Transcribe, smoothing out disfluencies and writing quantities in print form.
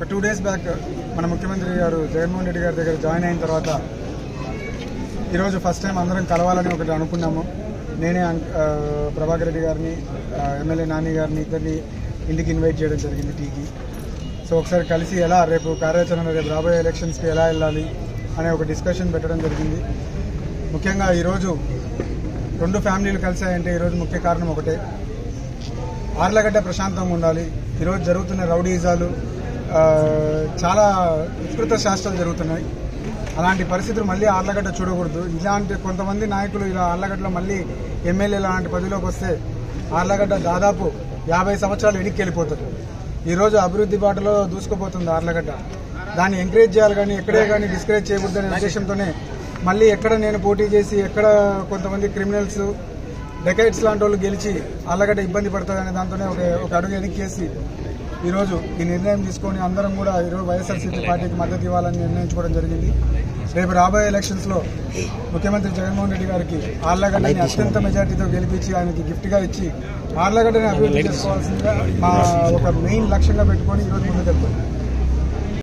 2 days back మన ముఖ్యమంత్రి గారు జగన్మోహన్ రెడ్డి గారి దగ్గర జాయిన్ అయిన తర్వాత ఈరోజు ఫస్ట్ టైం అందరం కలవాలని ఒకటి అనుకున్నాము. నేనే ప్రభాకర్ రెడ్డి గారిని, ఎమ్మెల్యే నాని గారిని ఇద్దరిని ఇంటికి ఇన్వైట్ చేయడం జరిగింది టీకి. సో ఒకసారి కలిసి ఎలా రేపు కార్యాచరణ, రేపు రాబోయే ఎలక్షన్స్కి ఎలా వెళ్ళాలి అనే ఒక డిస్కషన్ పెట్టడం జరిగింది. ముఖ్యంగా ఈరోజు 2 ఫ్యామిలీలు కలిసాయంటే ఈరోజు ముఖ్య కారణం ఒకటే, ఆర్లగడ్డ ప్రశాంతంగా ఉండాలి. ఈరోజు జరుగుతున్న రౌడీజాలు, చాలా వికృత శాస్త్రాలు జరుగుతున్నాయి. అలాంటి పరిస్థితులు మళ్ళీ ఆర్లగడ్డ చూడకూడదు. ఇలాంటి కొంతమంది నాయకులు ఇలా ఆర్లగడ్డలో మళ్ళీ ఎమ్మెల్యే లాంటి పదవిలోకి వస్తే ఆర్లగడ్డ దాదాపు 50 సంవత్సరాలు వెనక్కి వెళ్ళిపోతుంది. ఈరోజు అభివృద్ధి బాటలో దూసుకుపోతుంది ఆర్లగడ్డ. దాన్ని ఎంకరేజ్ చేయాలి కానీ ఎక్కడే కానీ డిస్కరేజ్ చేయకూడదనే ఉద్దేశంతోనే మళ్ళీ ఎక్కడ నేను పోటీ చేసి ఎక్కడ కొంతమంది క్రిమినల్స్, డెకైట్స్ లాంటి వాళ్ళు గెలిచి ఆర్లగడ్డ ఇబ్బంది పడుతుందనే దాంతోనే ఒక అడుగు వెనక్కేసి ఈరోజు ఈ నిర్ణయం తీసుకొని అందరం కూడా ఈరోజు వైఎస్ఆర్సీపీ పార్టీకి మద్దతు ఇవ్వాలని నిర్ణయించుకోవడం జరిగింది. రేపు రాబోయే ఎలక్షన్స్లో ముఖ్యమంత్రి జగన్మోహన్ రెడ్డి గారికి ఆర్లగడ్డని అత్యంత మెజార్టీతో గెలిపించి ఆయనకి గిఫ్ట్గా ఇచ్చి ఆర్లగడ్డని అభివృద్ధి చేసుకోవాల్సిందిగా మా ఒక మెయిన్ లక్ష్యంగా పెట్టుకొని ఈరోజు ముందుకు వెళ్తాం.